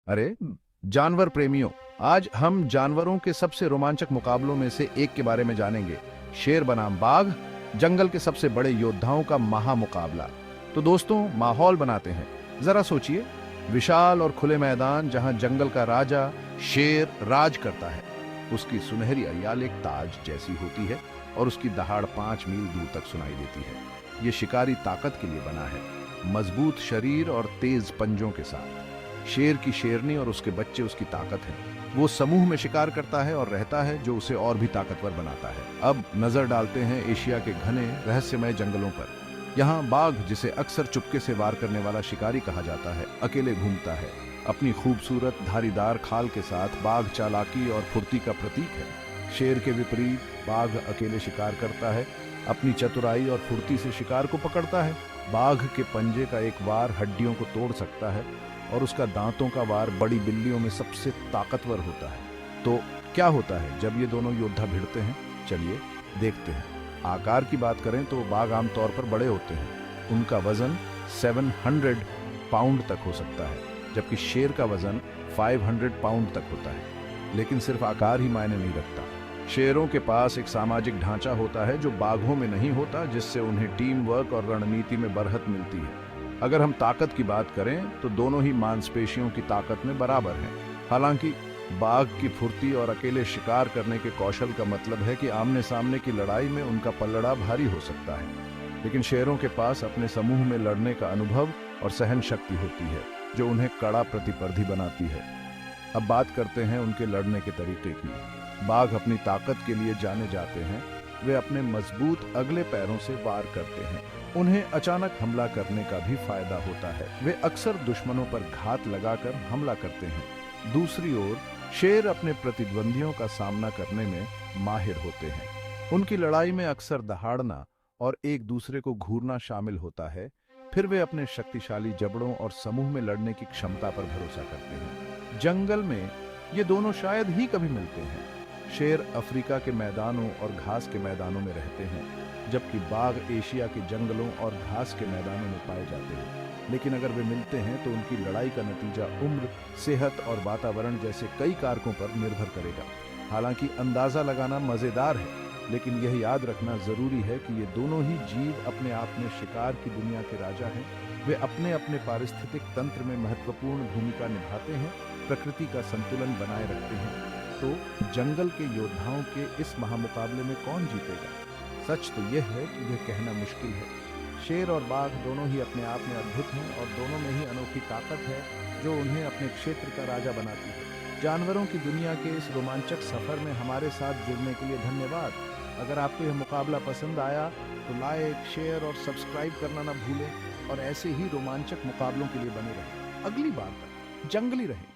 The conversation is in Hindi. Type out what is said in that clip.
अरे जानवर प्रेमियों, आज हम जानवरों के सबसे रोमांचक मुकाबलों में से एक के बारे में जानेंगे। शेर बनाम बाघ, जंगल के सबसे बड़े योद्धाओं का महामुकाबला। तो दोस्तों, माहौल बनाते हैं। जरा सोचिए, विशाल और खुले मैदान जहां जंगल का राजा शेर राज करता है। उसकी सुनहरी अरियाल एक ताज जैसी होती है और उसकी दहाड़ 5 मील दूर तक सुनाई देती है। ये शिकारी ताकत के लिए बना है, मजबूत शरीर और तेज पंजों के साथ। शेर की शेरनी और उसके बच्चे उसकी ताकत है। वो समूह में शिकार करता है और रहता है, जो उसे और भी ताकतवर बनाता है। अब नजर डालते हैं एशिया के घने रहस्यमय जंगलों पर। यहाँ बाघ, जिसे अक्सर चुपके से वार करने वाला शिकारी कहा जाता है, अकेले घूमता है। अपनी खूबसूरत धारीदार खाल के साथ बाघ चालाकी और फुर्ती का प्रतीक है। शेर के विपरीत बाघ अकेले शिकार करता है, अपनी चतुराई और फुर्ती से शिकार को पकड़ता है। बाघ के पंजे का एक वार हड्डियों को तोड़ सकता है और उसका दांतों का वार बड़ी बिल्लियों में सबसे ताकतवर होता है। तो क्या होता है जब ये दोनों योद्धा भिड़ते हैं? चलिए देखते हैं। आकार की बात करें तो बाघ आमतौर पर बड़े होते हैं। उनका वजन 700 पाउंड तक हो सकता है, जबकि शेर का वजन 500 पाउंड तक होता है। लेकिन सिर्फ आकार ही मायने नहीं रखता। शेरों के पास एक सामाजिक ढांचा होता है जो बाघों में नहीं होता, जिससे उन्हें टीम वर्क और रणनीति में बढ़त मिलती है। अगर हम ताकत की बात करें तो दोनों ही मांसपेशियों की ताकत में बराबर हैं। हालांकि बाघ की फुर्ती और अकेले शिकार करने के कौशल का मतलब है कि आमने सामने की लड़ाई में उनका पलड़ा भारी हो सकता है। लेकिन शेरों के पास अपने समूह में लड़ने का अनुभव और सहन शक्ति होती है, जो उन्हें कड़ा प्रतिस्पर्धी बनाती है। अब बात करते हैं उनके लड़ने के तरीके की। बाघ अपनी ताकत के लिए जाने जाते हैं। वे अपने मजबूत अगले पैरों से वार करते हैं। उन्हें अचानक हमला करने का भी फायदा होता है। वे अक्सर दुश्मनों पर घात लगाकर हमला करते हैं। दूसरी ओर शेर अपने प्रतिद्वंदियों का सामना करने में माहिर होते हैं। उनकी लड़ाई में अक्सर दहाड़ना और एक दूसरे को घूरना शामिल होता है। फिर वे अपने शक्तिशाली जबड़ों और समूह में लड़ने की क्षमता पर भरोसा करते हैं। जंगल में ये दोनों शायद ही कभी मिलते हैं। शेर अफ्रीका के मैदानों और घास के मैदानों में रहते हैं, जबकि बाघ एशिया के जंगलों और घास के मैदानों में पाए जाते हैं। लेकिन अगर वे मिलते हैं तो उनकी लड़ाई का नतीजा उम्र, सेहत और वातावरण जैसे कई कारकों पर निर्भर करेगा। हालांकि अंदाजा लगाना मजेदार है, लेकिन यह याद रखना जरूरी है कि ये दोनों ही जीव अपने आप में शिकार की दुनिया के राजा हैं। वे अपने अपने पारिस्थितिक तंत्र में महत्वपूर्ण भूमिका निभाते हैं, प्रकृति का संतुलन बनाए रखते हैं। तो जंगल के योद्धाओं के इस महामुकाबले में कौन जीतेगा? सच तो यह है कि यह कहना मुश्किल है। शेर और बाघ दोनों ही अपने आप में अद्भुत हैं और दोनों में ही अनोखी ताकत है जो उन्हें अपने क्षेत्र का राजा बनाती है। जानवरों की दुनिया के इस रोमांचक सफर में हमारे साथ जुड़ने के लिए धन्यवाद। अगर आपको यह मुकाबला पसंद आया तो लाइक, शेयर और सब्सक्राइब करना ना भूलें और ऐसे ही रोमांचक मुकाबलों के लिए बने रहें। अगली बार तक जंगली रहें।